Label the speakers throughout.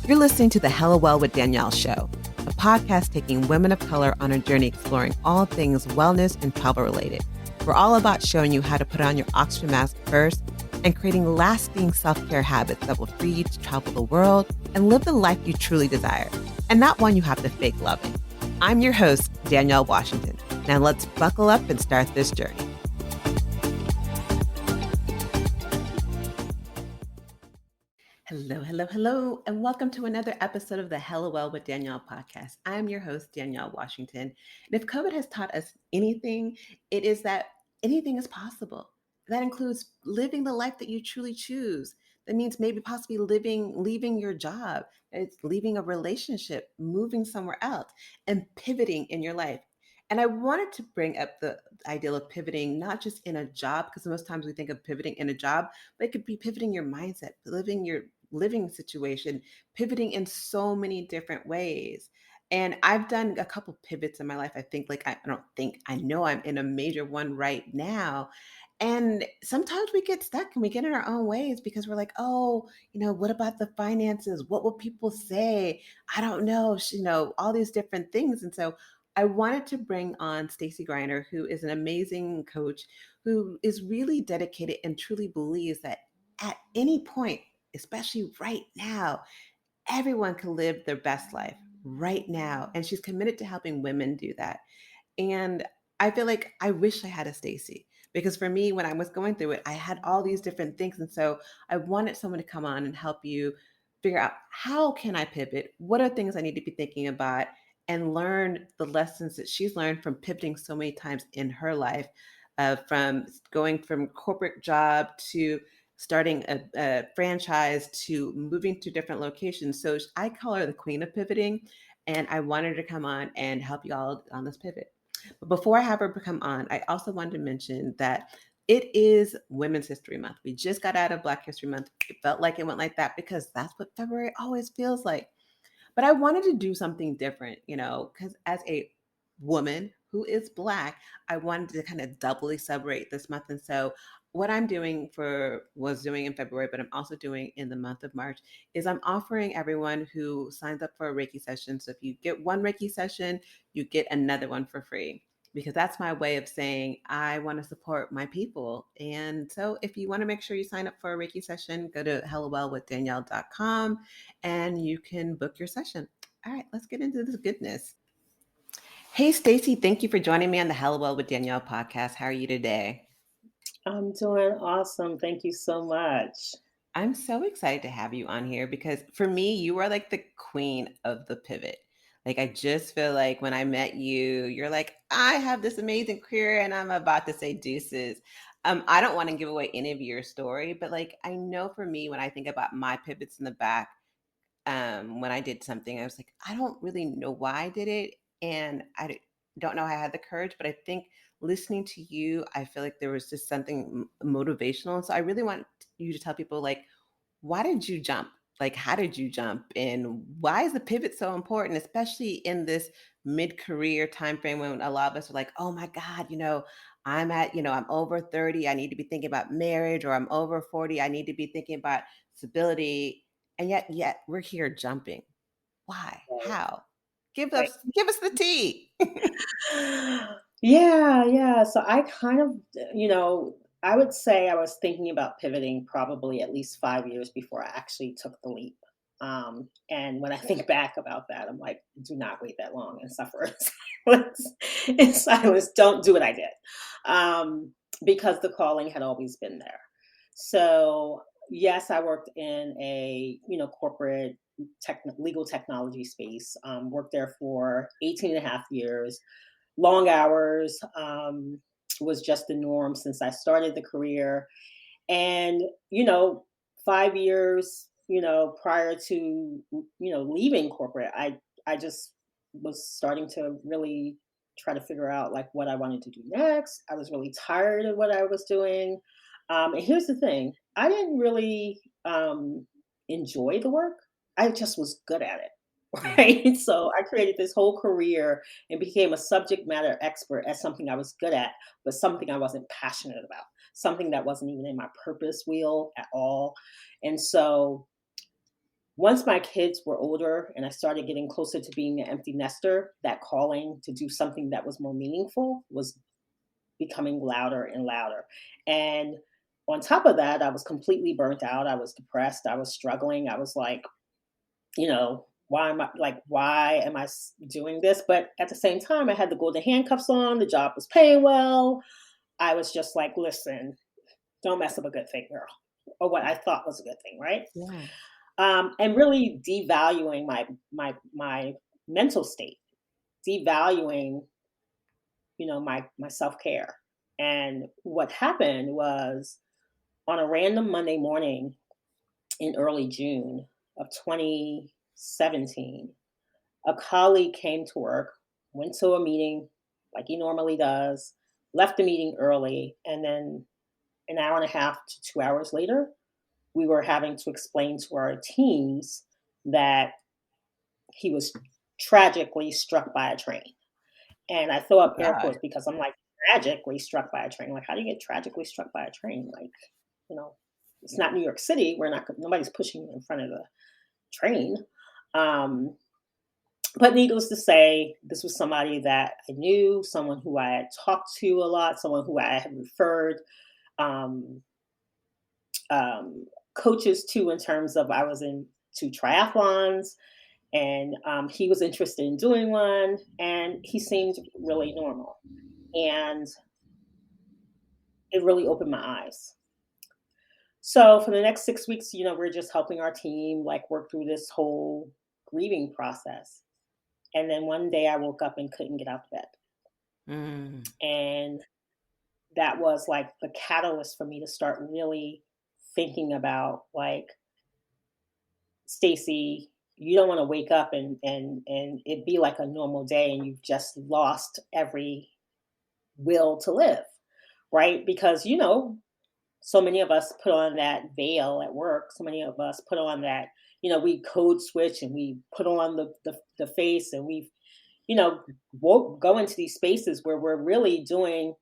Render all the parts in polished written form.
Speaker 1: You're listening to the Hella Well with Danielle show, a podcast taking women of color on a journey exploring all things wellness and travel related. We're all about showing you how to put on your oxygen mask first and creating lasting self-care habits that will free you to travel the world and live the life you truly desire, and not one you have to fake loving. I'm your host, Danielle Washington. Now let's buckle up and start this journey. Hello, and welcome to another episode of the Hella Well with Danielle podcast. I'm your host, Danielle Washington. And if COVID has taught us anything, it is that anything is possible. That includes living the life that you truly choose. That means maybe possibly leaving your job. It's leaving a relationship, moving somewhere else, and pivoting in your life. And I wanted to bring up the ideal of pivoting, not just in a job, because most times we think of pivoting in a job, but it could be pivoting your mindset, living your living situation, pivoting in so many different ways. And I've done a couple pivots in my life. I know I'm in a major one right now. And sometimes we get stuck and we get in our own ways because we're like, oh, what about the finances? What will people say? I don't know, all these different things. And so I wanted to bring on Stacy Griner, who is an amazing coach who is really dedicated and truly believes that at any point, especially right now, everyone can live their best life right now. And she's committed to helping women do that. And I feel like I wish I had a Stacy because for me, when I was going through it, I had all these different things. And so I wanted someone to come on and help you figure out, how can I pivot? What are things I need to be thinking about? And learn the lessons that she's learned from pivoting so many times in her life, from going from corporate job to starting a franchise to moving to different locations. So I call her the queen of pivoting, and I wanted her to come on and help you all on this pivot. But before I have her come on, I also wanted to mention that it is Women's History Month. We just got out of Black History Month. It felt like it went like that because that's what February always feels like. But I wanted to do something different, because as a woman who is Black, I wanted to kind of doubly celebrate this month. And so what was doing in February, but I'm also doing in the month of March, is I'm offering everyone who signs up for a Reiki session. So if you get one Reiki session, you get another one for free, because that's my way of saying I want to support my people. And so if you want to make sure you sign up for a Reiki session, go to hellawellwithdanielle.com and you can book your session. All right, let's get into this goodness. Hey, Stacy, thank you for joining me on the Hella Well with Danielle podcast. How are you today?
Speaker 2: I'm doing awesome. Thank you so much.
Speaker 1: I'm so excited to have you on here because for me, you are like the queen of the pivot. Like, I just feel like when I met you, you're like, I have this amazing career and I'm about to say deuces. I don't want to give away any of your story, but like, I know for me, when I think about my pivots in the back, when I did something, I was like, I don't really know why I did it. And don't know how I had the courage, but I think listening to you, I feel like there was just something motivational. And so I really want you to tell people, like, why did you jump? Like, how did you jump? And why is the pivot so important, especially in this mid-career time frame when a lot of us are like, oh my God, I'm over 30, I need to be thinking about marriage, or I'm over 40, I need to be thinking about stability. And yet we're here jumping. Why?
Speaker 2: Right.
Speaker 1: How? Give
Speaker 2: Right.
Speaker 1: us give us the tea.
Speaker 2: Yeah. So I kind of, I would say I was thinking about pivoting probably at least 5 years before I actually took the leap. And when I think back about that, I'm like, do not wait that long and suffer in silence. In silence, don't do what I did. Because the calling had always been there. So yes, I worked in a, corporate legal technology space, worked there for 18 and a half years, long hours, was just the norm since I started the career. And, 5 years, prior to, leaving corporate, I just was starting to really try to figure out like what I wanted to do next. I was really tired of what I was doing. And here's the thing, I didn't really enjoy the work. I just was good at it.
Speaker 1: Yeah.
Speaker 2: Right. So I created this whole career and became a subject matter expert at something I was good at, but something I wasn't passionate about, something that wasn't even in my purpose wheel at all. And so Once my kids were older and I started getting closer to being an empty nester, that calling to do something that was more meaningful was becoming louder and louder. And on top of that, I was completely burnt out. I was depressed. I was struggling. I was like, why am I doing this? But at the same time, I had the golden handcuffs on. The job was paying well. I was just like, listen, don't mess up a good thing, girl, or what I thought was a good thing, right?
Speaker 1: Yeah.
Speaker 2: And really devaluing my mental state, devaluing, my self care. And what happened was on a random Monday morning in early June of 2017, a colleague came to work, went to a meeting like he normally does, left the meeting early, and then an hour and a half to 2 hours later, we were having to explain to our teams that he was tragically struck by a train. And I throw
Speaker 1: Oh
Speaker 2: up air
Speaker 1: God.
Speaker 2: quotes because I'm like, tragically struck by a train. Like, how do you get tragically struck by a train? Like, you know, it's not New York City. Nobody's pushing you in front of the train. Um, but needless to say, this was somebody that I knew, someone who I had talked to a lot, someone who I had referred um, um, coaches to in terms of I was in two triathlons and he was interested in doing one and he seemed really normal. And it really opened my eyes. So for the next 6 weeks, we're just helping our team like work through this whole grieving process. And then one day I woke up and couldn't get out of bed.
Speaker 1: Mm.
Speaker 2: And that was like the catalyst for me to start really thinking about like, Stacy, you don't want to wake up and it be like a normal day and you've just lost every will to live, right? Because so many of us put on that veil at work. So many of us put on that, we code switch and we put on the face and we, you know, won't go into these spaces where we're really doing,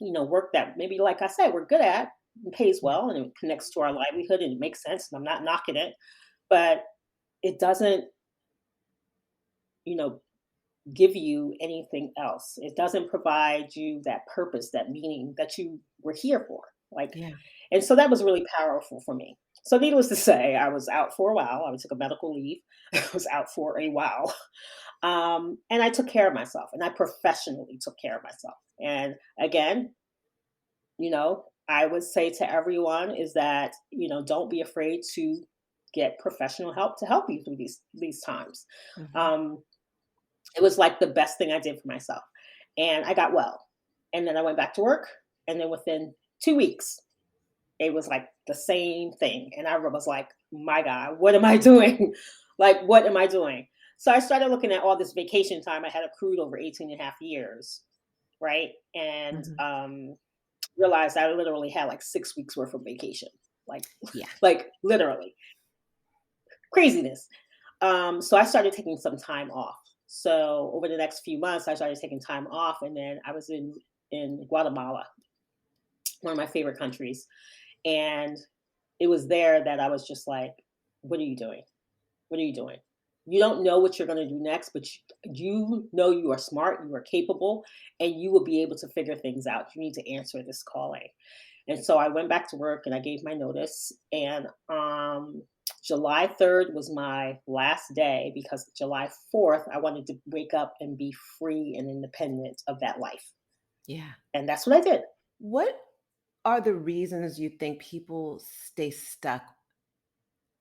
Speaker 2: work that maybe, like I said, we're good at and pays
Speaker 1: Yeah.
Speaker 2: well and it connects to our livelihood and it makes sense. And I'm not knocking it, but it doesn't, you know, give you anything else. It doesn't provide you that purpose, that meaning that you were here for. Like,
Speaker 1: Yeah.
Speaker 2: and so that was really powerful for me. So, needless to say, I was out for a while. I took a medical leave. I was out for a while. And I took care of myself and I professionally took care of myself. And again, I would say to everyone is that, don't be afraid to get professional help to help you through these times.
Speaker 1: Mhm.
Speaker 2: Um, it was like the best thing I did for myself. And I got well. And then I went back to work. And then within 2 weeks, it was like the same thing. And I was like, my God, what am I doing? Like, what am I doing? So I started looking at all this vacation time I had accrued over 18 and a half years. Right. And
Speaker 1: Mhm.
Speaker 2: realized I literally had like 6 weeks worth of vacation. Like,
Speaker 1: Yeah.
Speaker 2: like literally craziness. So I started taking some time off. So over the next few months, I started taking time off, and then I was in Guatemala, one of my favorite countries, and it was there that I was just like, "What are you doing? What are you doing? You don't know what you're going to do next, but you know you are smart, you are capable, and you will be able to figure things out. You need to answer this calling." And so I went back to work and I gave my notice. And July 3rd was my last day because July 4th, I wanted to wake up and be free and independent of that life.
Speaker 1: Yeah.
Speaker 2: And that's what I did.
Speaker 1: What are the reasons you think people stay stuck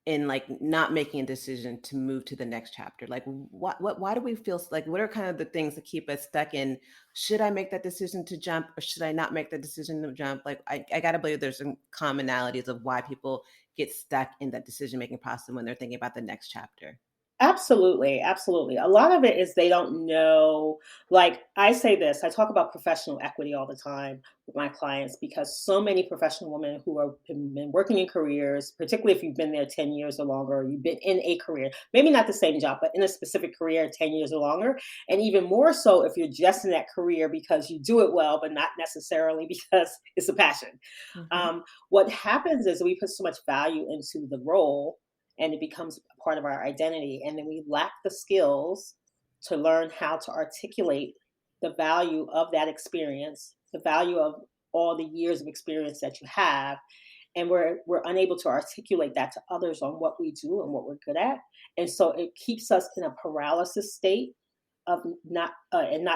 Speaker 1: in, like, not making a decision to move to the next chapter? Like, why do we feel like, what are kind of the things that keep us stuck in, should I make that decision to jump or should I not make the decision to jump? Like, I gotta believe there's some commonalities of why people get stuck in that decision making process when they're thinking about the next chapter.
Speaker 2: Absolutely, absolutely. A lot of it is they don't know. Like I say this, I talk about professional equity all the time with my clients because so many professional women who have been working in careers, particularly if you've been there 10 years or longer, or you've been in a career, maybe not the same job, but in a specific career 10 years or longer. And even more so if you're just in that career because you do it well, but not necessarily because it's a passion.
Speaker 1: Mhm.
Speaker 2: What happens is we put so much value into the role and it becomes a part of our identity. And then we lack the skills to learn how to articulate the value of that experience, the value of all the years of experience that you have, and we're unable to articulate that to others on what we do and what we're good at, and so it keeps us in a paralysis state of not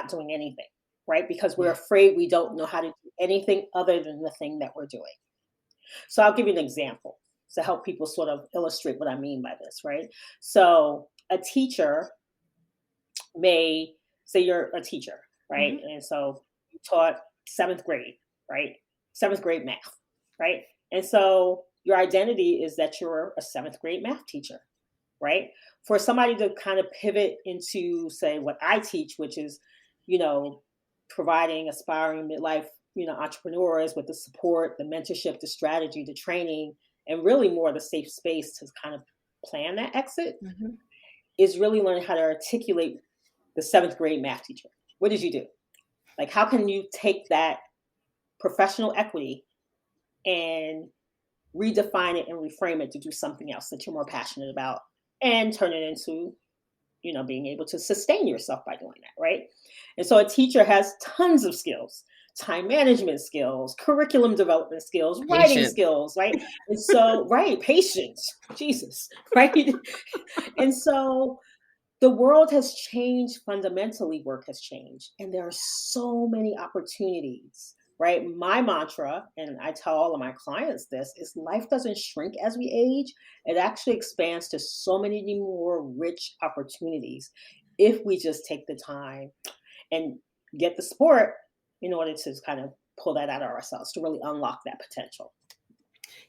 Speaker 2: doing anything, right? Because we're
Speaker 1: Yeah.
Speaker 2: afraid we don't know how to do anything other than the thing that we're doing. So I'll give you an example to help people sort of illustrate what I mean by this, right? So a teacher may say you're a teacher, right?
Speaker 1: Mhm.
Speaker 2: And so you taught seventh grade, right? Seventh grade math, right? And so your identity is that you're a seventh grade math teacher, right? For somebody to kind of pivot into, say, what I teach, which is, you know, providing aspiring midlife, entrepreneurs with the support, the mentorship, the strategy, the training, and really more the safe space to kind of plan that exit,
Speaker 1: Mhm.
Speaker 2: is really learning how to articulate the seventh grade math teacher. What did you do? Like, how can you take that professional equity and redefine it and reframe it to do something else that you're more passionate about and turn it into, being able to sustain yourself by doing that, right? And so a teacher has tons of skills, time management skills, curriculum development skills, writing
Speaker 1: Patience.
Speaker 2: skills, right? And so, right, patience, Jesus, right? And so the world has changed fundamentally, work has changed, and there are so many opportunities, right? My mantra, and I tell all of my clients this, is life doesn't shrink as we age. It actually expands to so many more rich opportunities if we just take the time and get the support in order to kind of pull that out of ourselves to really unlock that potential.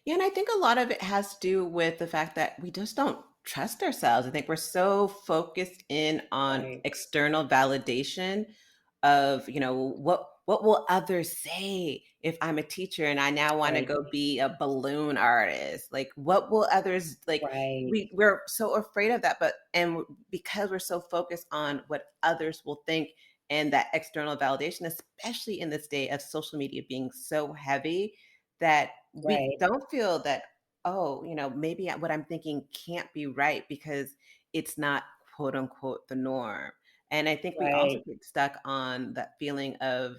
Speaker 1: Yeah, and I think a lot of it has to do with the fact that we just don't trust ourselves. I think we're so focused in on
Speaker 2: Right,
Speaker 1: external validation of, what will others say if I'm a teacher and I now want to
Speaker 2: right,
Speaker 1: go be a balloon artist? Like what will others like
Speaker 2: right,
Speaker 1: we're so afraid of that, but because we're so focused on what others will think and that external validation, especially in this day of social media being so heavy, that we
Speaker 2: right,
Speaker 1: don't feel that, oh, maybe what I'm thinking can't be right because it's not quote unquote the norm. And I think we also
Speaker 2: right.
Speaker 1: get stuck on that feeling of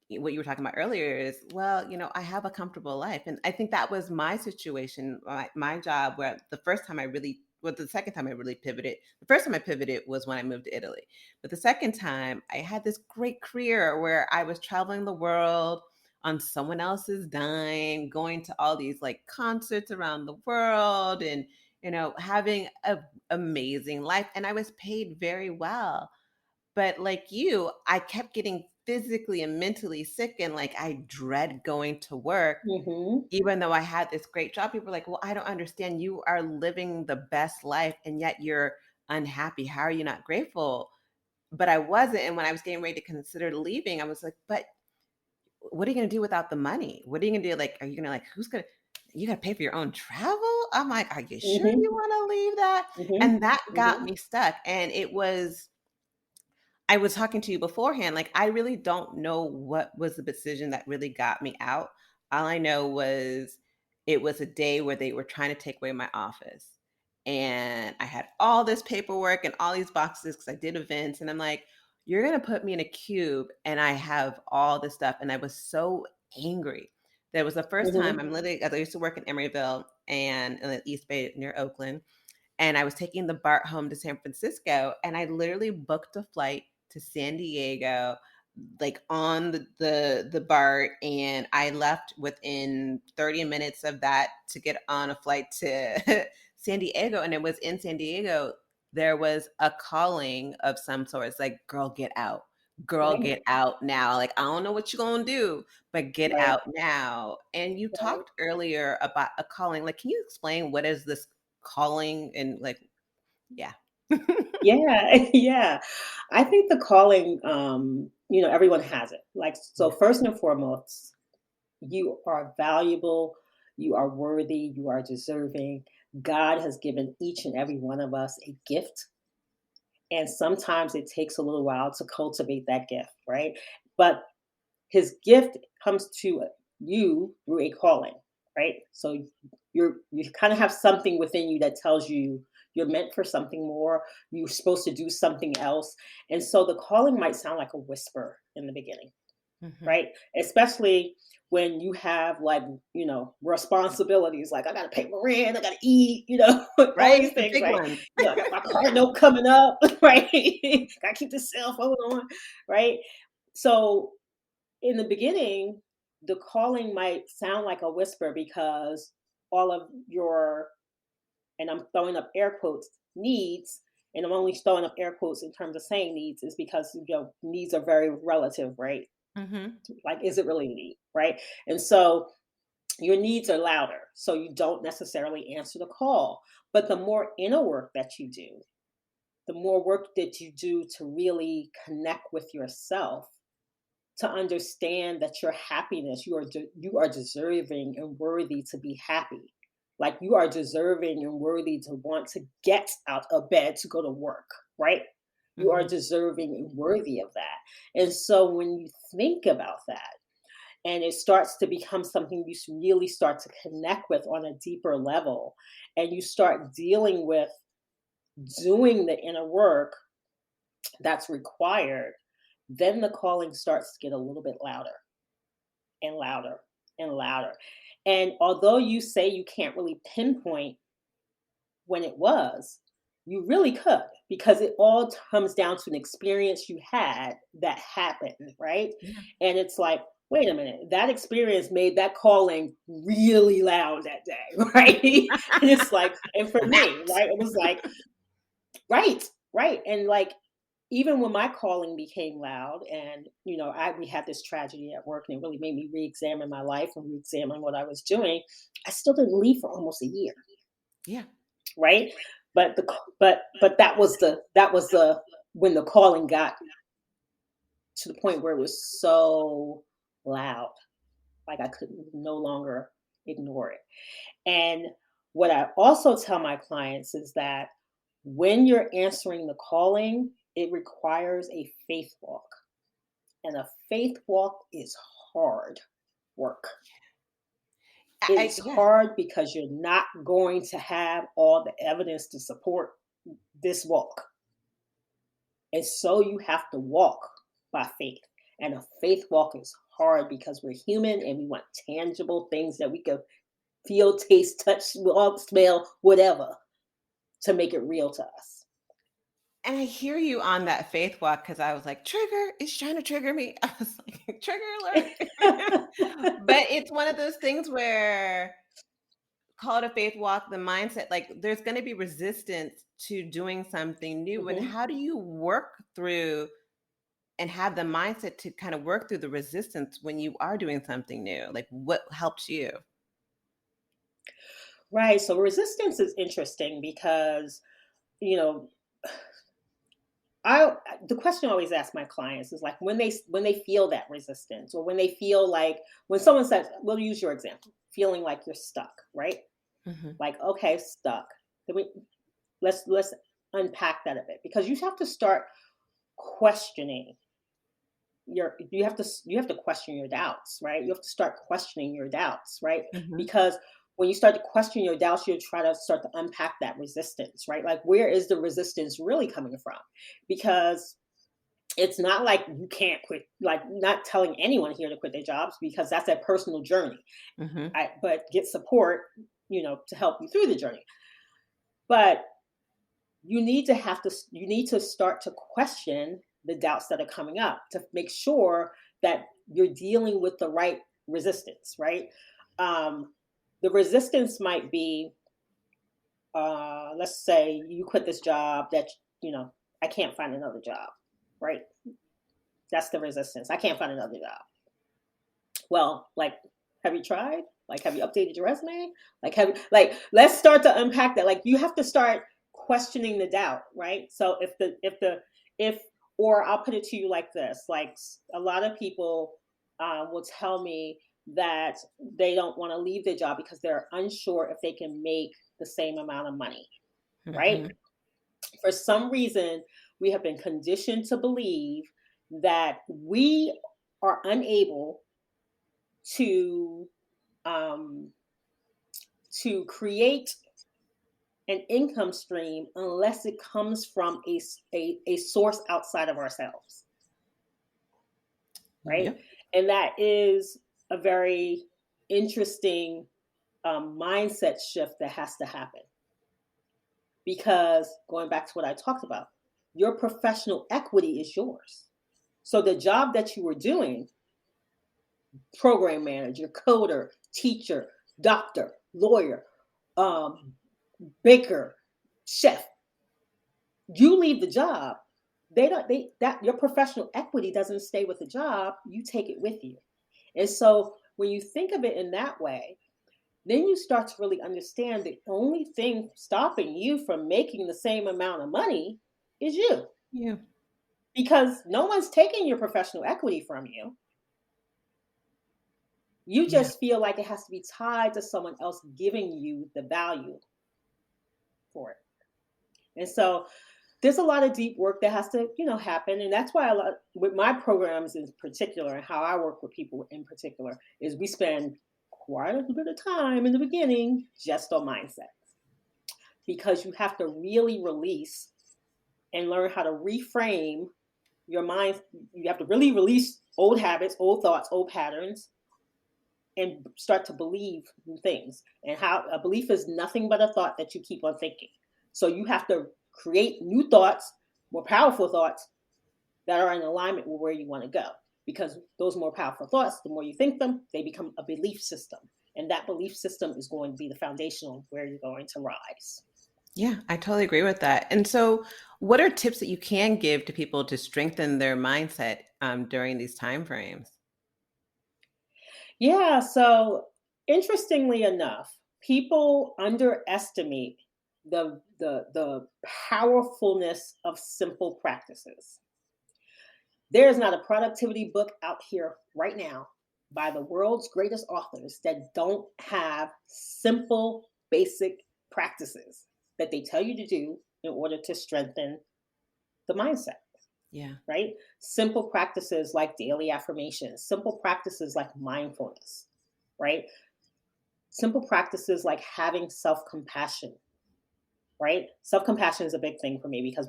Speaker 1: what you were talking about earlier is, well, I have a comfortable life. And I think that was my situation, my job, where the first time I really, well, the second time I really pivoted, the first time I pivoted was when I moved to Italy. But the second time I had this great career where I was traveling the world on someone else's dime, going to all these like concerts around the world and, having a amazing life. And I was paid very well, but like you, I kept getting physically and mentally sick, and like I dread going to work
Speaker 2: Hmm.
Speaker 1: even though I had this great job. People were like, "Well, I don't understand. You are living the best life and yet you're unhappy. How are you not grateful?" But I wasn't, and when I was getting ready to consider leaving, I was like, "But what are you going to do without the money? What are you going to do? Like, are you going to like who's going to you got to pay for your own travel?" I'm like, "Are you sure you
Speaker 2: Hmm.
Speaker 1: want to leave that?"
Speaker 2: Hmm.
Speaker 1: And that got
Speaker 2: Hmm.
Speaker 1: me stuck, and it was I was talking to you beforehand, like, I really don't know what was the decision that really got me out. All I know was it was a day where they were trying to take away my office. And I had all this paperwork and all these boxes because I did events. And I'm like, you're going to put me in a cube and I have all this stuff. And I was so angry. That was the first time
Speaker 2: Hmm.
Speaker 1: I'm literally, I used to work in Emeryville and in the East Bay near Oakland, and I was taking the BART home to San Francisco, and I literally booked a flight to San Diego, like on the BART, and I left within 30 minutes of that to get on a flight to San Diego. And it was in San Diego, there was a calling of some sort. It's like, girl, get out. Girl,
Speaker 2: Right,
Speaker 1: get out now. Like, I don't know what you're gonna do, but get
Speaker 2: right,
Speaker 1: out now. And you
Speaker 2: right.
Speaker 1: talked earlier about a calling. Like, can you explain what is this calling and like yeah.
Speaker 2: Yeah, yeah. I think the calling, everyone has it. Like, so
Speaker 1: Yeah.
Speaker 2: first and foremost, you are valuable, you are worthy, you are deserving. God has given each and every one of us a gift. And sometimes it takes a little while to cultivate that gift, right? But his gift comes to you through a calling, right? So you kind of have something within you that tells you you're meant for something more. You're supposed to do something else. And so the calling might sound like a whisper in the beginning,
Speaker 1: Mhm.
Speaker 2: right? Especially when you have like, responsibilities like I gotta pay my rent, I gotta eat, all
Speaker 1: Right?
Speaker 2: these
Speaker 1: The
Speaker 2: things,
Speaker 1: big
Speaker 2: right?
Speaker 1: one.
Speaker 2: I got my car note coming up, right? Gotta keep the cell phone on, right? So in the beginning, the calling might sound like a whisper because all of your, and I'm throwing up air quotes, needs, and I'm only throwing up air quotes in terms of saying needs is because needs are very relative, right?
Speaker 1: Mhm.
Speaker 2: Like, is it really a need, right? And so your needs are louder, so you don't necessarily answer the call. But the more inner work that you do, the more work that you do to really connect with yourself, to understand that your happiness, you are deserving and worthy to be happy. Like you are deserving and worthy to want to get out of bed to go to work, right? You are
Speaker 1: Mhm.
Speaker 2: deserving and worthy of that. And so when you think about that and it starts to become something really start to connect with on a deeper level, and you start dealing with doing the inner work that's required, then the calling starts to get a little bit louder and louder and louder. And although you say you can't really pinpoint when it was, you really could, because it all comes down to an experience you had that happened, right?
Speaker 1: Yeah.
Speaker 2: And it's like, wait a minute, that experience made that calling really loud that day, right? And it's like, and for me,
Speaker 1: That.
Speaker 2: right, it was like, right, right. And like, even when my calling became loud and we had this tragedy at work and it really made me re-examine my life and re-examine what I was doing, I still didn't leave for almost a year,
Speaker 1: Yeah.
Speaker 2: right? But that was the when the calling got to the point where it was so loud, like I could no longer ignore it. And what I also tell my clients is that when you're answering the calling, it requires a faith walk. And a faith walk is hard work. It is
Speaker 1: Yeah.
Speaker 2: hard because you're not going to have all the evidence to support this walk. And so you have to walk by faith. And a faith walk is hard because we're human and we want tangible things that we can feel, taste, touch, smell, whatever, to make it real to us.
Speaker 1: And I hear you on that faith walk because I was like, "Trigger, it's trying to trigger me." I was like, "Trigger alert." But it's one of those things where call it a faith walk, the mindset, like, there's gonna be resistance to doing something new, and
Speaker 2: Mhm.
Speaker 1: how do you work through and have the mindset to kind of work through the resistance when you are doing something new? Like, what helps you?
Speaker 2: Right. So resistance is interesting because, you know, I the question I always ask my clients is like when they feel that resistance, or when they feel like, when someone says, we'll use your example, feeling like you're stuck, right?
Speaker 1: Mhm.
Speaker 2: Like, okay, stuck. Then let's unpack that a bit, because you have to start questioning you have to question your doubts, right? You have to start questioning your doubts, right?
Speaker 1: Mhm.
Speaker 2: Because when you start to question your doubts, you try to start to unpack that resistance, right? Like, where is the resistance really coming from? Because it's not like you can't quit, like, not telling anyone here to quit their jobs, because that's a personal journey.
Speaker 1: Mhm.
Speaker 2: But get support, to help you through the journey. But you need to start to question the doubts that are coming up to make sure that you're dealing with the right resistance, right? Um, the resistance might be, let's say you quit this job that, you know, I can't find another job, right? That's the resistance. I can't find another job. Well, like, have you tried? Like, have you updated your resume? Like, let's start to unpack that. Like, you have to start questioning the doubt, right? So if, or I'll put it to you like this: like, a lot of people will tell me that they don't want to leave their job because they're unsure if they can make the same amount of money, right?
Speaker 1: Mhm.
Speaker 2: For some reason, we have been conditioned to believe that we are unable to um, to create an income stream unless it comes from a source outside of ourselves, right?
Speaker 1: Yep.
Speaker 2: And that is a very interesting mindset shift that has to happen, because going back to what I talked about, your professional equity is yours. So the job that you were doing, program manager, coder, teacher, doctor, lawyer, um, baker, chef, you leave the job, they your professional equity doesn't stay with the job, you take it with you. And so when you think of it in that way, then you start to really understand the only thing stopping you from making the same amount of money is you,
Speaker 1: Yeah.
Speaker 2: because no one's taking your professional equity from you. You
Speaker 1: Yeah.
Speaker 2: just feel like it has to be tied to someone else giving you the value for it. And so there's a lot of deep work that has to, happen. And that's why a lot with my programs in particular, and how I work with people in particular, is we spend quite a bit of time in the beginning just on mindset, because you have to really release and learn how to reframe your mind. You have to really release old habits, old thoughts, old patterns, and start to believe new things. And how a belief is nothing but a thought that you keep on thinking. So you have to create new thoughts, more powerful thoughts that are in alignment with where you want to go. Because those more powerful thoughts, the more you think them, they become a belief system. And that belief system is going to be the foundation of where you're going to rise.
Speaker 1: Yeah, I totally agree with that. And so, what are tips that you can give to people to strengthen their mindset during these time frames?
Speaker 2: Yeah, so interestingly enough, people underestimate the powerfulness of simple practices. There is not a productivity book out here right now by the world's greatest authors that don't have simple, basic practices that they tell you to do in order to strengthen the mindset,
Speaker 1: Yeah.
Speaker 2: right? Simple practices like daily affirmations, simple practices like mindfulness, right? Simple practices like having self compassion, right? Self compassion is a big thing for me, because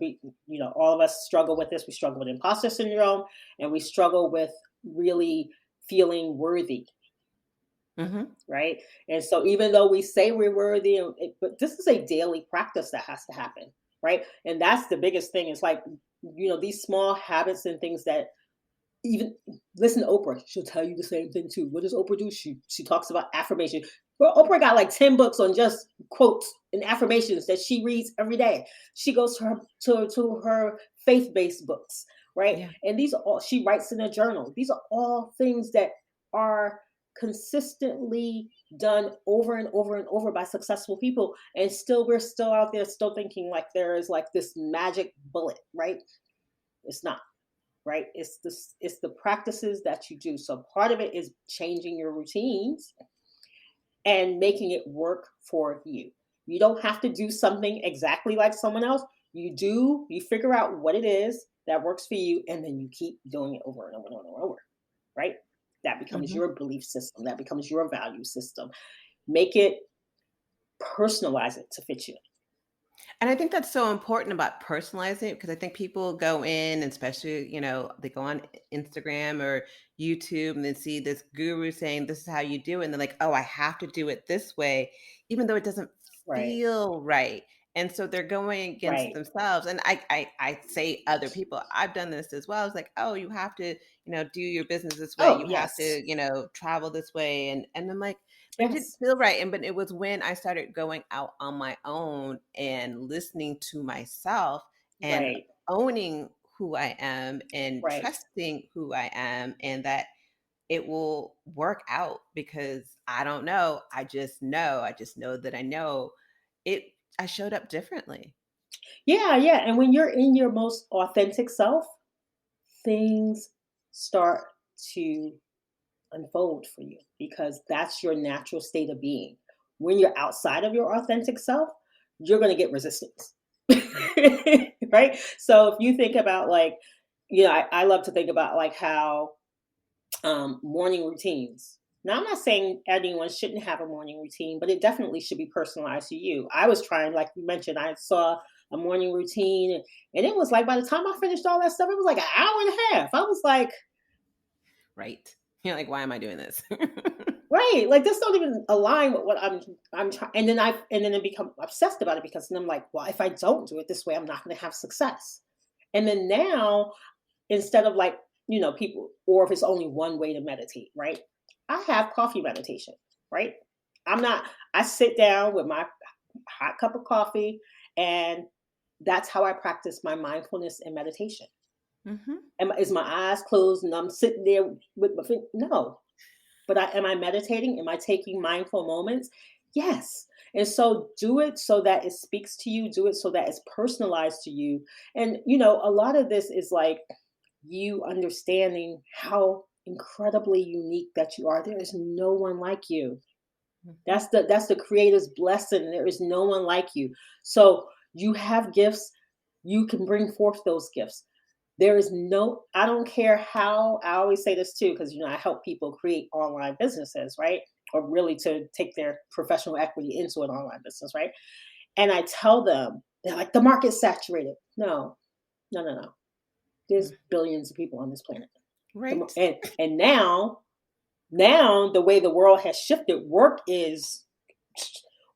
Speaker 2: all of us struggle with this. We struggle with imposter syndrome, and we struggle with really feeling worthy,
Speaker 1: Hmm.
Speaker 2: right? And so even though we say we're worthy, but this is a daily practice that has to happen, right? And that's the biggest thing. It's like, these small habits and things that, even listen to Oprah. She'll tell you the same thing too. What does Oprah do? She talks about affirmation. Well, Oprah got like 10 books on just quotes and affirmations that she reads every day. She goes to her faith-based books, right?
Speaker 1: Yeah.
Speaker 2: And these are all, she writes in a journal. These are all things that are consistently done over and over and over by successful people. And still, we're still out there still thinking like there is like this magic bullet, right? It's not, right? It's the practices that you do. So part of it is changing your routines and making it work for you. You don't have to do something exactly like someone else. You figure out what it is that works for you, and then you keep doing it over and over and over and over, right? That becomes
Speaker 1: Hmm.
Speaker 2: your belief system. That becomes your value system. Make it, personalize it to fit you.
Speaker 1: And I think that's so important about personalizing it, because I think people go in, and especially, they go on Instagram or YouTube and then see this guru saying, this is how you do it. And they're like, oh, I have to do it this way, even though it doesn't
Speaker 2: Right,
Speaker 1: feel right. And so they're going against
Speaker 2: right.
Speaker 1: themselves. And I say other people, I've done this as well. It's like, oh, you have to, do your business this way.
Speaker 2: Oh,
Speaker 1: You have
Speaker 2: yes.
Speaker 1: to, travel this way. And I'm like, but it didn't
Speaker 2: Yes.
Speaker 1: feel right, but it was when I started going out on my own and listening to myself and
Speaker 2: Right,
Speaker 1: owning who I am and
Speaker 2: right.
Speaker 1: trusting who I am, and that it will work out, because I don't know, I just know. I just know that I know it. I showed up differently.
Speaker 2: Yeah, yeah. And when you're in your most authentic self, things start to unfold for you, because that's your natural state of being. When you're outside of your authentic self, you're going to get resistance. Right? So if you think about like, I love to think about like how morning routines. Now, I'm not saying anyone shouldn't have a morning routine, but it definitely should be personalized to you. I was trying, like you mentioned, I saw a morning routine, and it was like by the time I finished all that stuff, it was like an hour and a half. I was like,
Speaker 1: Right. You're like, why am I doing this?
Speaker 2: right, like this don't even align with what I'm trying. And then I become obsessed about it because then I'm like, well, if I don't do it this way, I'm not going to have success. And then now, instead of like, people, or if it's only one way to meditate, right? I have coffee meditation, right? I'm not, I sit down with my hot cup of coffee, and that's how I practice my mindfulness and meditation.
Speaker 1: Hmm.
Speaker 2: Is my eyes closed and I'm sitting there with my no, but am I meditating? Am I taking mindful moments? Yes. And so do it so that it speaks to you, do it so that it's personalized to you. And, a lot of this is like you understanding how incredibly unique that you are. There is no one like you.
Speaker 1: Hmm.
Speaker 2: That's the creator's blessing. There is no one like you. So you have gifts, you can bring forth those gifts. There is no, I don't care how, I always say this too, because I help people create online businesses, right? Or really to take their professional equity into an online business, right? And I tell them, they're like, the market's saturated. No, no, no, no. There's billions of people on this planet.
Speaker 1: Right.
Speaker 2: And now the way the world has shifted, work is,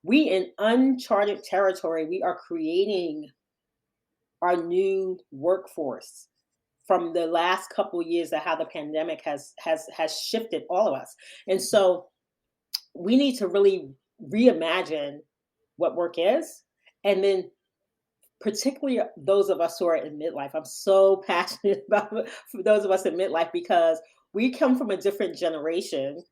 Speaker 2: we in uncharted territory. We are creating our new workforce from the last couple of years, that how the pandemic has shifted all of us. And so we need to really reimagine what work is. And then particularly those of us who are in midlife, I'm so passionate about for those of us in midlife, because we come from a different generation,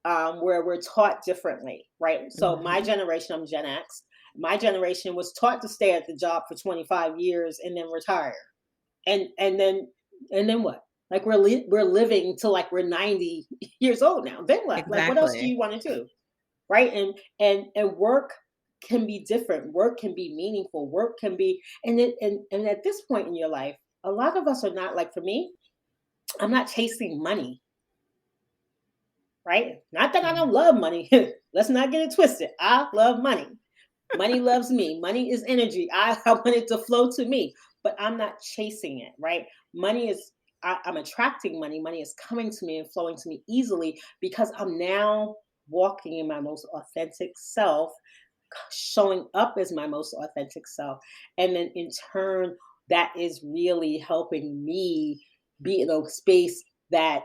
Speaker 2: where we're taught differently, right? So my
Speaker 1: Hmm.
Speaker 2: generation, I'm Gen X. My generation was taught to stay at the job for 25 years and then retire, and then what? Like we're living till like we're 90 years old now. Then what? Like what else do
Speaker 1: Exactly.
Speaker 2: you want to do, right? And work can be different. Work can be meaningful. Work can be, and at this point in your life, a lot of us are not, like for me. I'm not chasing money, right? Not that I don't love money. Let's not get it twisted. I love money. Money loves me. Money is energy. I want it to flow to me, but I'm not chasing it, right? Money is, I'm attracting money. Money is coming to me and flowing to me easily because I'm now walking in my most authentic self, showing up as my most authentic self. And then in turn, that is really helping me be in a space that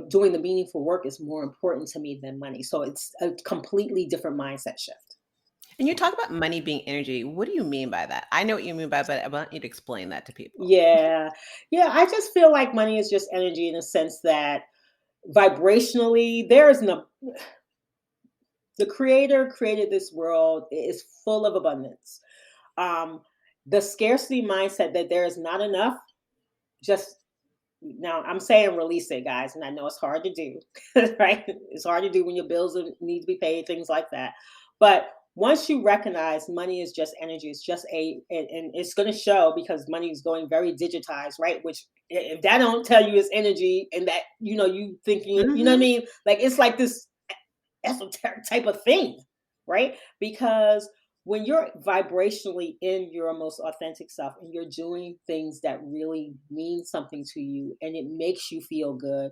Speaker 2: doing the meaningful work is more important to me than money. So it's a completely different mindset shift.
Speaker 1: And you talk about money being energy. What do you mean by that? I know what you mean by, but I want you to explain that to people.
Speaker 2: Yeah. Yeah. I just feel like money is just energy in a sense that vibrationally, there is no, the creator created this world, it is full of abundance. Um, the scarcity mindset that there is not enough, just now I'm saying release it, guys. And I know it's hard to do, right? It's hard to do when your bills need to be paid, things like that. But once you recognize money is just energy, it's just and it's going to show because money is going very digitized, right? Which if that don't tell you it's energy, and that you thinking, you know what I
Speaker 1: Hmm.
Speaker 2: mean? Like it's like this esoteric type of thing, right? Because when you're vibrationally in your most authentic self and you're doing things that really mean something to you and it makes you feel good,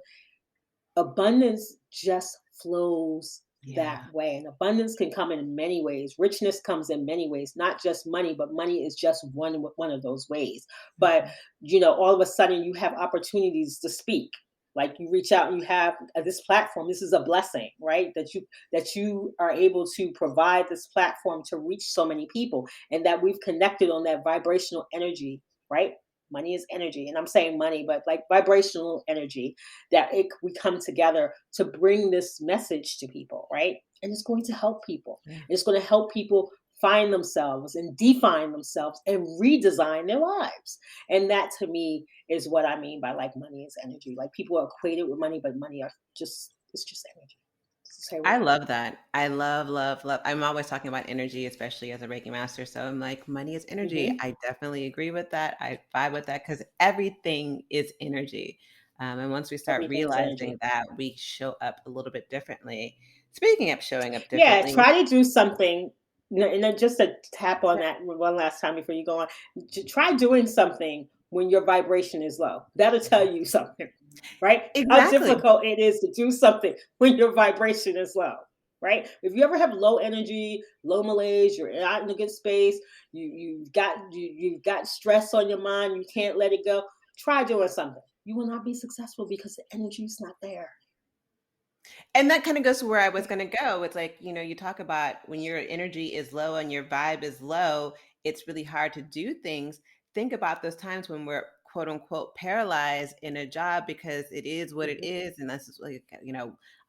Speaker 2: abundance just flows that
Speaker 1: Yeah.
Speaker 2: way. And abundance can come in many ways. Richness comes in many ways, not just money, but money is just one of those ways. But
Speaker 1: Mhm.
Speaker 2: all of a sudden you have opportunities to speak. Like you reach out and you have this platform. This is a blessing, right? That you are able to provide this platform to reach so many people, and that we've connected on that vibrational energy, right? Money is energy, and I'm saying money, but like vibrational energy, that we come together to bring this message to people, right? And it's going to help people.
Speaker 1: Yeah.
Speaker 2: It's going to help people find themselves and define themselves and redesign their lives. And that to me is what I mean by like money is energy. Like people are equated with money, but money are just it's just energy. It's the same way.
Speaker 1: I love that. I love, love, love. I'm always talking about energy, especially as a Reiki master. So I'm like, money is energy.
Speaker 2: Hmm.
Speaker 1: I definitely agree with that. I vibe with that because everything is energy. And once we start
Speaker 2: Everything's energy.
Speaker 1: realizing that, we show up a little bit differently. Speaking of showing up
Speaker 2: Yeah,
Speaker 1: differently,
Speaker 2: try to do something. And then just to tap on
Speaker 1: yeah,
Speaker 2: that one last time before you go on, try doing something when your vibration is low. That'll tell you something, right? How
Speaker 1: exactly.
Speaker 2: difficult it is to do something when your vibration is low, right? If you ever have low energy, low malaise, you're not in a good space, you've got stress on your mind, you can't let it go. Try doing something. You will not be successful because the energy's not there.
Speaker 1: And that kinda goes to where I was gonna go. It's like, you talk about when your energy is low and your vibe is low, it's really hard to do things. Think about those times when we're quote unquote paralyzed in a job because it is what it
Speaker 2: Mhm.
Speaker 1: is, and that's just like,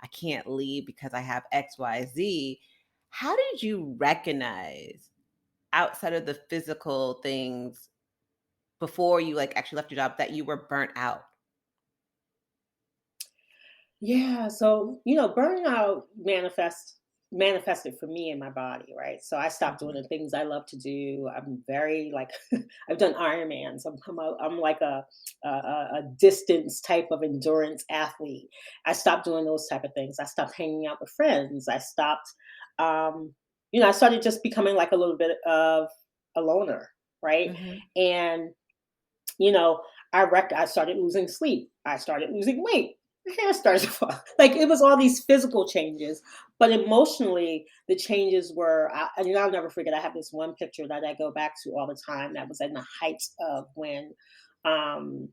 Speaker 1: I can't leave because I have XYZ. How did you recognize outside of the physical things before you, like, actually left your job that you were burnt out?
Speaker 2: Yeah, so burnout manifested for me in my body, right? So I stopped doing
Speaker 1: Mhm,
Speaker 2: the things I love to do. I'm very like I've done Ironmans. I'm like a distance type of endurance athlete. I stopped doing those type of things. I stopped hanging out with friends. I stopped, um, I started just becoming like a little bit of a loner, right?
Speaker 1: mhm,
Speaker 2: And you know, I started losing sleep. I started losing weight. My hair started to fall. Like it was all these physical changes, but emotionally, the changes were. I'll never forget. I have this one picture that I go back to all the time. That was in the heights of when um,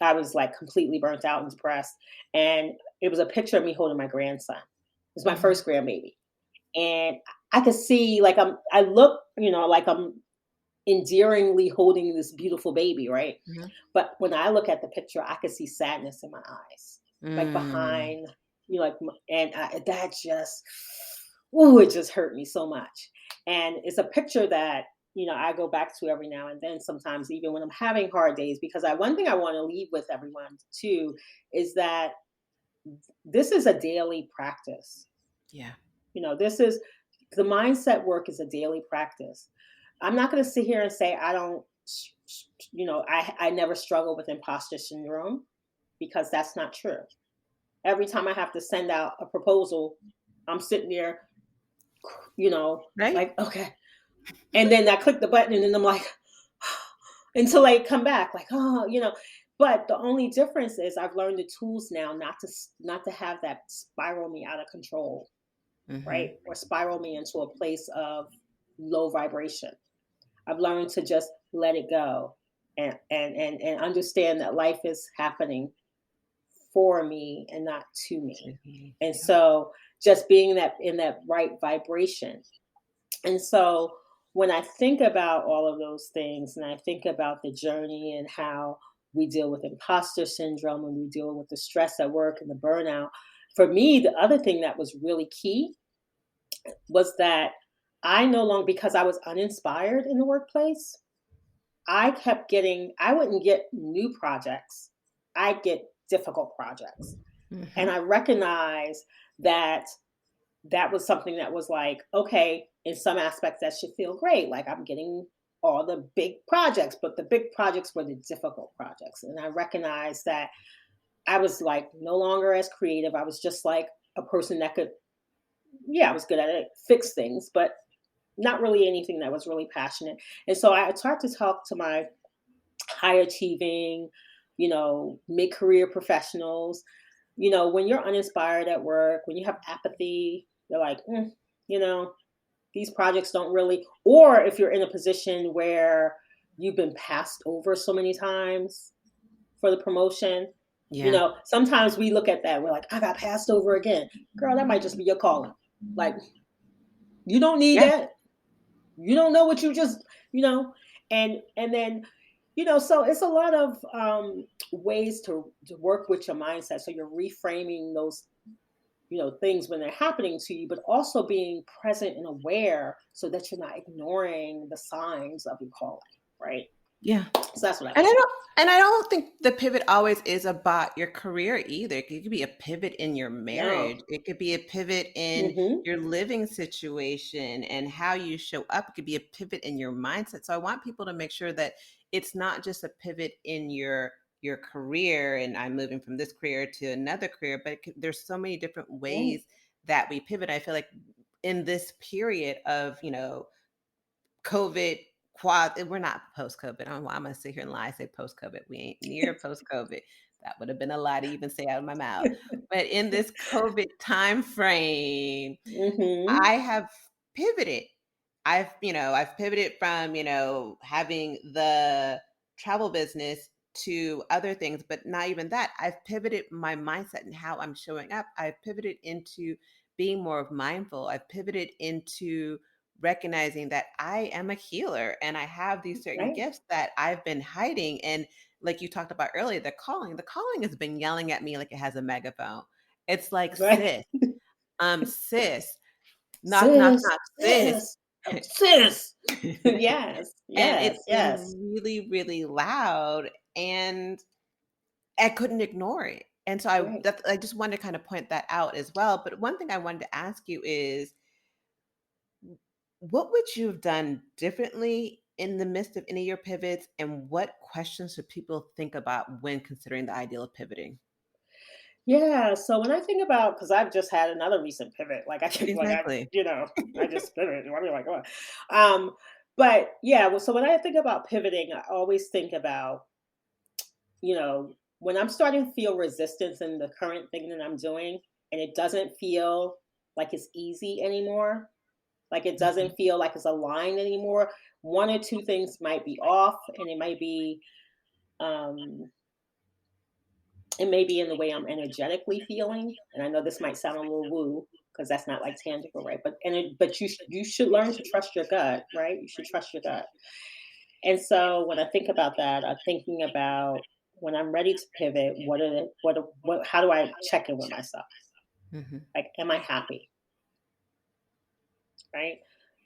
Speaker 2: I was like completely burnt out and depressed, and it was a picture of me holding my grandson. It was my
Speaker 1: mhm,
Speaker 2: first grandbaby, and I could see like I look, like I'm endearingly holding this beautiful baby, right?
Speaker 1: mhm.
Speaker 2: But when I look at the picture, I could see sadness in my eyes, like
Speaker 1: Mm,
Speaker 2: behind, and that just, ooh, it just hurt me so much. And it's a picture that I go back to every now and then. Sometimes, even when I'm having hard days, because one thing I want to leave with everyone too is that this is a daily practice.
Speaker 1: yeah,
Speaker 2: This is the mindset work is a daily practice. I'm not going to sit here and say I don't, I never struggle with imposter syndrome because that's not true. Every time I have to send out a proposal, I'm sitting there,
Speaker 1: right?
Speaker 2: like, okay. And then I click the button and then I'm like, until I come back, like, But the only difference is I've learned the tools now not to have that spiral me out of control, right?
Speaker 1: Mhm.
Speaker 2: Or spiral me into a place of low vibration. I've learned to just let it go and understand that life is happening for me and not to me.
Speaker 1: Mhm.
Speaker 2: And
Speaker 1: Yeah.
Speaker 2: so just being in that right vibration. And so when I think about all of those things and I think about the journey and how we deal with imposter syndrome and we deal with the stress at work and the burnout, for me, the other thing that was really key was that I no longer, because I was uninspired in the workplace, I wouldn't get new projects. I'd get difficult projects. And
Speaker 1: Mhm.
Speaker 2: I recognized that that was something that was like, okay, in some aspects that should feel great. Like I'm getting all the big projects, but the big projects were the difficult projects. And I recognized that I was like no longer as creative. I was just like a person that could, yeah, I was good at it, fix things, but not really anything that was really passionate. And so I started to talk to my high achieving, mid career professionals. When you're uninspired at work, when you have apathy, you're like, you know, these projects don't really, or if you're in a position where you've been passed over so many times for the promotion,
Speaker 1: Yeah.
Speaker 2: sometimes we look at that, we're like, I got passed over again. Girl, that might just be your calling. Like, you don't need
Speaker 1: Yeah.
Speaker 2: that. You don't know what you just, you know, and then, so it's a lot of ways to work with your mindset. So you're reframing those, things when they're happening to you, but also being present and aware so that you're not ignoring the signs of your calling, right?
Speaker 1: Yeah.
Speaker 2: So that's what I
Speaker 1: And
Speaker 2: would
Speaker 1: I
Speaker 2: say.
Speaker 1: don't and I don't think the pivot always is about your career either. It could be a pivot in your
Speaker 2: No.
Speaker 1: marriage. It could be a pivot in
Speaker 2: Hmm.
Speaker 1: your living situation and how you show up. It could be a pivot in your mindset. So I want people to make sure that it's not just a pivot in your your career, and I'm moving from this career to another career, but there's so many different
Speaker 2: Right.
Speaker 1: ways that we pivot. I feel like in this period of, COVID we're not post COVID. I don't know why I'm gonna sit here and lie, say post COVID. We ain't near post COVID. That would have been a lie to even say out of my mouth. But in this COVID time frame,
Speaker 2: Hmm.
Speaker 1: I have pivoted. I've pivoted from, having the travel business to other things, but not even that. I've pivoted my mindset and how I'm showing up. I've pivoted into being more of mindful. I've pivoted into recognizing that I am a healer and I have these certain
Speaker 2: Right.
Speaker 1: gifts that I've been hiding. And like you talked about earlier, the calling has been yelling at me like it has a megaphone. It's like,
Speaker 2: Right.
Speaker 1: sis, knock, knock,
Speaker 2: Sis,
Speaker 1: knock, sis.
Speaker 2: sis, sis. Yes,
Speaker 1: And
Speaker 2: yes,
Speaker 1: it's
Speaker 2: yes.
Speaker 1: been really, really loud, and I couldn't ignore it. And so
Speaker 2: Right.
Speaker 1: I just wanted to kind of point that out as well. But one thing I wanted to ask you is, what would you have done differently in the midst of any of your pivots? And what questions should people think about when considering the ideal of pivoting?
Speaker 2: Yeah, so when I think about, because I've just had another recent pivot, like I can, like
Speaker 1: Exactly.
Speaker 2: I just pivoted. I mean, like what? Um, but yeah, well, so when I think about pivoting, I always think about, when I'm starting to feel resistance in the current thing that I'm doing, and it doesn't feel like it's easy anymore, like it
Speaker 1: Mhm.
Speaker 2: doesn't feel like it's aligned anymore. One or two things might be off, and um, it may be in the way I'm energetically feeling. And I know this might sound a little woo because that's not like tangible, right? But you should learn to trust your gut, right? You should trust your gut. And so when I think about that, I'm thinking about when I'm ready to pivot, how do I check in with myself?
Speaker 1: Mhm.
Speaker 2: Like, am I happy? Right?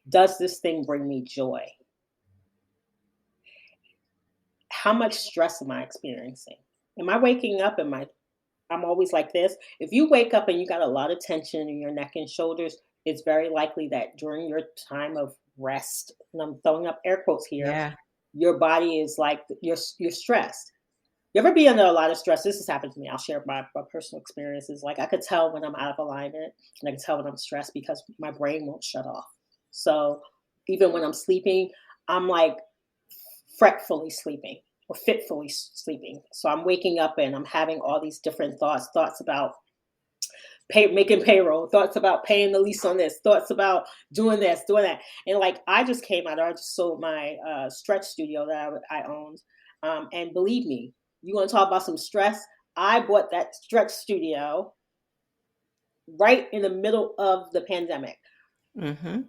Speaker 2: Does this thing bring me joy? How much stress am I experiencing? Am I waking up? I'm always like this. If you wake up and you got a lot of tension in your neck and shoulders, it's very likely that during your time of rest, and I'm throwing up air quotes here,
Speaker 1: Yeah.
Speaker 2: your body is like you're stressed. You ever be under a lot of stress? This has happened to me. I'll share my personal experiences. Like I could tell when I'm out of alignment, and I can tell when I'm stressed because my brain won't shut off. So even when I'm sleeping, I'm like fretfully sleeping or fitfully sleeping. So I'm waking up and I'm having all these different thoughts about making payroll, thoughts about paying the lease on this, thoughts about doing this, doing that. And like I just came out, I just sold my stretch studio that I owned. And believe me, you want to talk about some stress? I bought that stretch studio right in the middle of the pandemic.
Speaker 1: Mhm.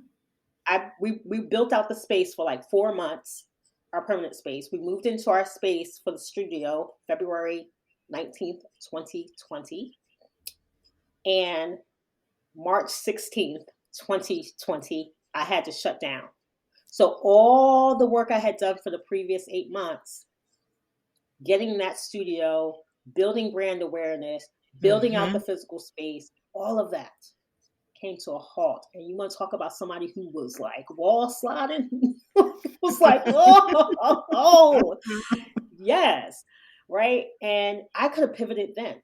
Speaker 2: We built out the space for like 4 months, our permanent space. We moved into our space for the studio February 19th, 2020, and March 16th, 2020, I had to shut down. So all the work I had done for the previous 8 months, getting that studio, building brand awareness, building out the
Speaker 1: Mhm.
Speaker 2: physical space, all of that came to a halt. And you want to talk about somebody who was like wall sliding? It was like, oh, yes, right. And I could have pivoted then.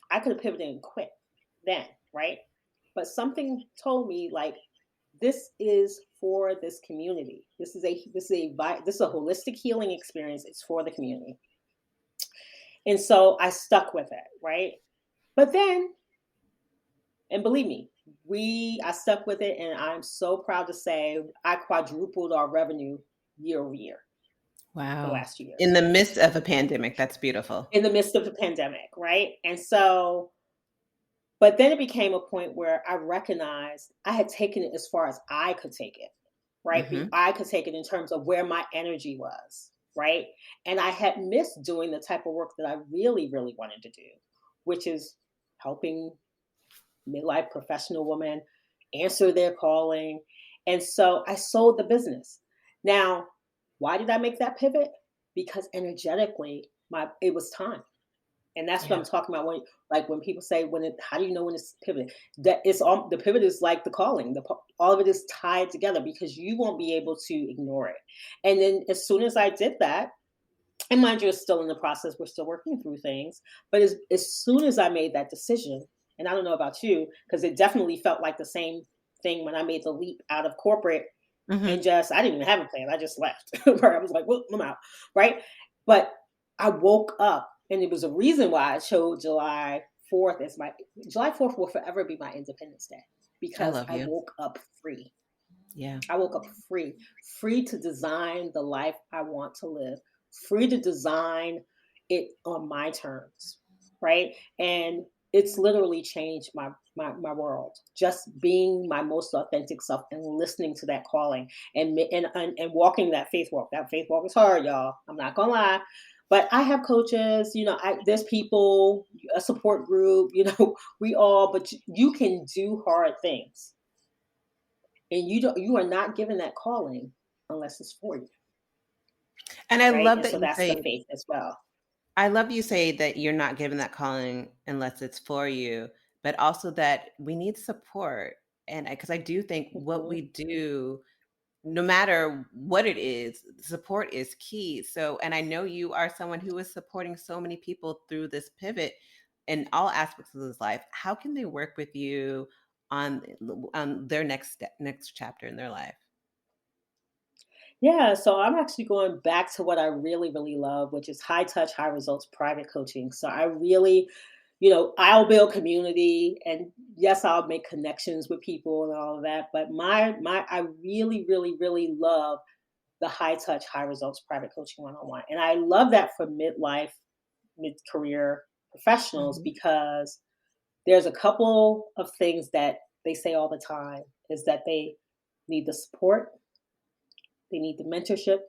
Speaker 2: I could have pivoted and quit then, right? But something told me like this is for this community. This is a holistic healing experience. It's for the community, and so I stuck with it, right? But then, and believe me, I stuck with it, and I'm so proud to say I quadrupled our revenue year over year the
Speaker 1: Wow.
Speaker 2: last 2 years
Speaker 1: In the midst of a pandemic, that's beautiful.
Speaker 2: in the midst of the pandemic, right? And so, but then it became a point where I recognized I had taken it as far as I could take it, right?
Speaker 1: Mhm.
Speaker 2: I could take it in terms of where my energy was, right? And I had missed doing the type of work that I really, really wanted to do, which is helping midlife professional women answer their calling. And so I sold the business. Now, why did I make that pivot? Because energetically, it was time. And that's what
Speaker 1: Yeah.
Speaker 2: I'm talking about when people say how do you know when it's pivoting? That it's all the pivot is like the calling. All of it is tied together because you won't be able to ignore it. And then as soon as I did that, And mind you, it's still in the process. We're still working through things. But as soon as I made that decision, and I don't know about you, because it definitely felt like the same thing when I made the leap out of corporate and
Speaker 1: Mhm.
Speaker 2: just, I didn't even have a plan. I just left. Where I was like, well, I'm out. Right. But I woke up, and it was a reason why I chose July 4th as my July 4th will forever be my Independence Day
Speaker 1: I
Speaker 2: because
Speaker 1: love
Speaker 2: I
Speaker 1: you.
Speaker 2: woke up free.
Speaker 1: Yeah.
Speaker 2: I woke up free, free to design the life I want to live, free to design it on my terms, right? And it's literally changed my world. Just being my most authentic self and listening to that calling and walking that faith walk. That faith walk is hard, y'all. I'm not gonna lie. But I have coaches, there's people, a support group, we all, but you can do hard things and you are not given that calling unless it's for you,
Speaker 1: And I
Speaker 2: right?
Speaker 1: love
Speaker 2: And
Speaker 1: that
Speaker 2: so
Speaker 1: you
Speaker 2: that's the
Speaker 1: say
Speaker 2: faith as well.
Speaker 1: I love you say that you're not given that calling unless it's for you, but also that we need support. And because I do think what
Speaker 2: Mhm.
Speaker 1: we do, no matter what it is, support is key. So, and I know you are someone who is supporting so many people through this pivot in all aspects of this life. How can they work with you on their next chapter in their life?
Speaker 2: Yeah, so I'm actually going back to what I really, really love, which is high touch, high results private coaching. So I really, I'll build community, and yes, I'll make connections with people and all of that. But I really, really, really love the high touch, high results private coaching one-on-one. And I love that for midlife, mid-career professionals
Speaker 1: Mhm.
Speaker 2: because there's a couple of things that they say all the time is that they need the support, they need the mentorship,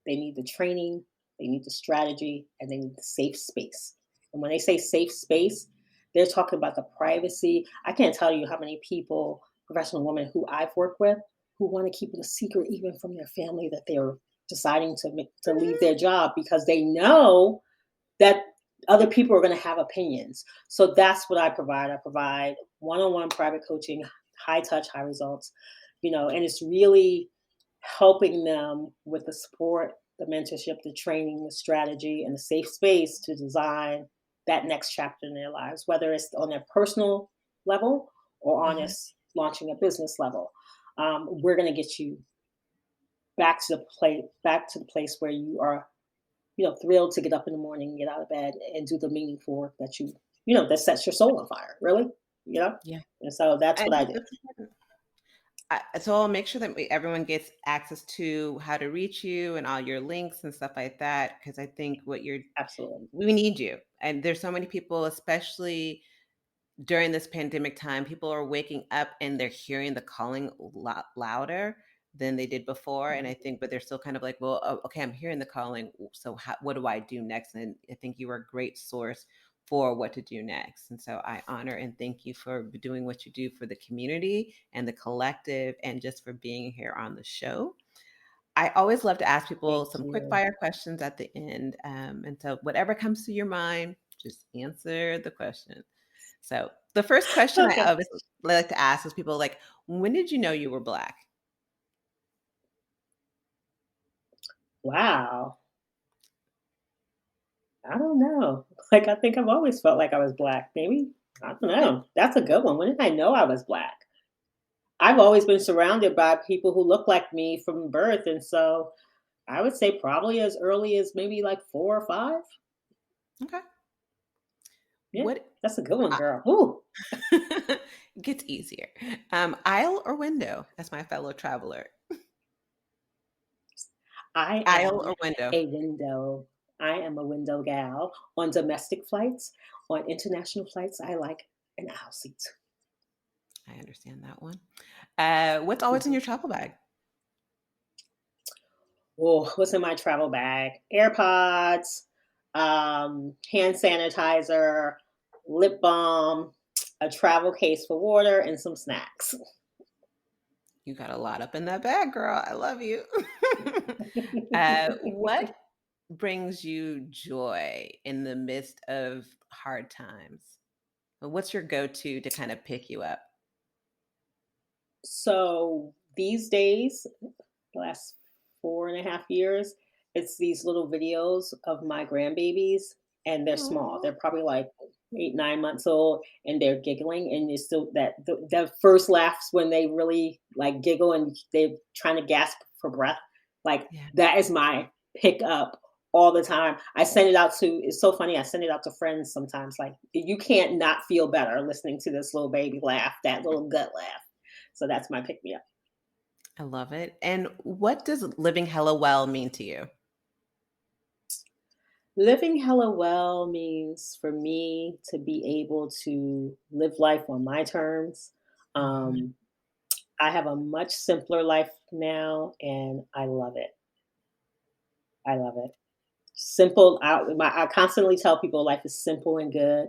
Speaker 2: they need the training, they need the strategy, and they need the safe space. And when they say safe space, they're talking about the privacy. I can't tell you how many people, professional women who I've worked with, who want to keep it a secret even from their family that they're deciding to leave their job because they know that other people are going to have opinions. So that's what I provide. I provide one-on-one private coaching, high touch, high results, and it's really helping them with the support, the mentorship, the training, the strategy, and the safe space to design that next chapter in their lives, whether it's on their personal level or on
Speaker 1: Mhm.
Speaker 2: us launching a business level. We're going to get you back to the place where you are thrilled to get up in the morning, get out of bed, and do the meaningful work that sets your soul on fire, really, you know?
Speaker 1: Yeah.
Speaker 2: And so that's
Speaker 1: And
Speaker 2: what I do.
Speaker 1: that's important. So I'll make sure that everyone gets access to how to reach you and all your links and stuff like that. Because I think
Speaker 2: Absolutely.
Speaker 1: we need you. And there's so many people, especially during this pandemic time, people are waking up and they're hearing the calling louder than they did before. And I
Speaker 2: Mhm.
Speaker 1: think, but they're still kind of like, well, oh, okay, I'm hearing the calling. So what do I do next? And I think you are a great source for what to do next. And so I honor and thank you for doing what you do for the community and the collective and just for being here on the show. I always love to ask people
Speaker 2: Thank
Speaker 1: some quick
Speaker 2: you.
Speaker 1: fire questions at the end. And so whatever comes to your mind, just answer the question. So the first question I
Speaker 2: Okay.
Speaker 1: always like to ask is people like, when did you know you were Black?
Speaker 2: Wow. I don't know. Like, I think I've always felt like I was Black. Maybe. I don't
Speaker 1: Okay.
Speaker 2: know. That's a good one. When did I know I was Black? I've always been surrounded by people who look like me from birth. And so I would say probably as early as maybe like 4 or 5.
Speaker 1: Okay.
Speaker 2: Yeah.
Speaker 1: What
Speaker 2: That's a good one,
Speaker 1: uh,
Speaker 2: girl. Ooh.
Speaker 1: gets easier? Aisle or window as my fellow traveler?
Speaker 2: I
Speaker 1: Aisle
Speaker 2: am
Speaker 1: or window?
Speaker 2: a window. I am a window gal. On domestic flights, on international flights, I like an aisle seat.
Speaker 1: I understand that one. What's always in
Speaker 2: Mhm.
Speaker 1: your travel bag?
Speaker 2: Oh, what's in my travel bag? AirPods, hand sanitizer, lip balm, a travel case for water, and some snacks.
Speaker 1: You got a lot up in that bag, girl. I love you. What brings you joy in the midst of hard times? What's your go-to to kind of pick you up?
Speaker 2: So these days, the last 4.5 years, It's these little videos of my grandbabies, and they're small.
Speaker 1: Aw.
Speaker 2: They're probably like 8, 9 months old, and they're giggling, and it's still that the first laughs when they really, like, giggle and they're trying to gasp for breath, like,
Speaker 1: Yeah.
Speaker 2: that is my pickup all the time. I send it out to it's so funny, I send it out to friends sometimes, like, you can't not feel better listening to this little baby laugh, that little gut laugh. So that's my pick me up.
Speaker 1: I love it. And what does living hella well mean to you?
Speaker 2: Living hella well means for me to be able to live life on my terms.
Speaker 1: Mhm.
Speaker 2: Um, I have a much simpler life now, and I love it. I love it. Simple. I constantly tell people life is simple and good,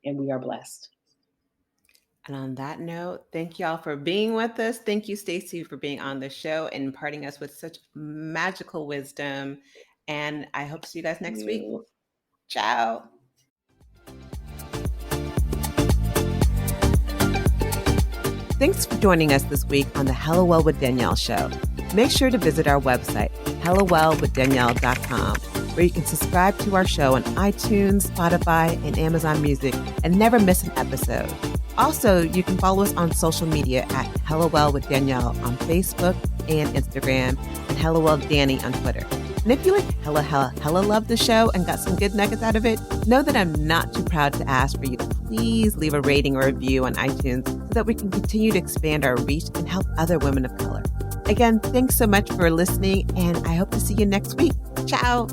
Speaker 2: and we are blessed.
Speaker 1: And on that note, thank y'all for being with us. Thank you, Stacy, for being on the show and imparting us with such magical wisdom. And I hope to see you guys next week.
Speaker 2: You.
Speaker 1: Ciao. Thanks for joining us this week on the Hello Well with Danielle show. Make sure to visit our website, hellowellwithdanielle.com, where you can subscribe to our show on iTunes, Spotify, and Amazon Music and never miss an episode. Also, you can follow us on social media at Hello Well with Danielle on Facebook and Instagram, and Hello Well Danny on Twitter. And if you like hella love the show and got some good nuggets out of it, know that I'm not too proud to ask for you to please leave a rating or review on iTunes so that we can continue to expand our reach and help other women of color. Again, thanks so much for listening, and I hope to see you next week. Ciao.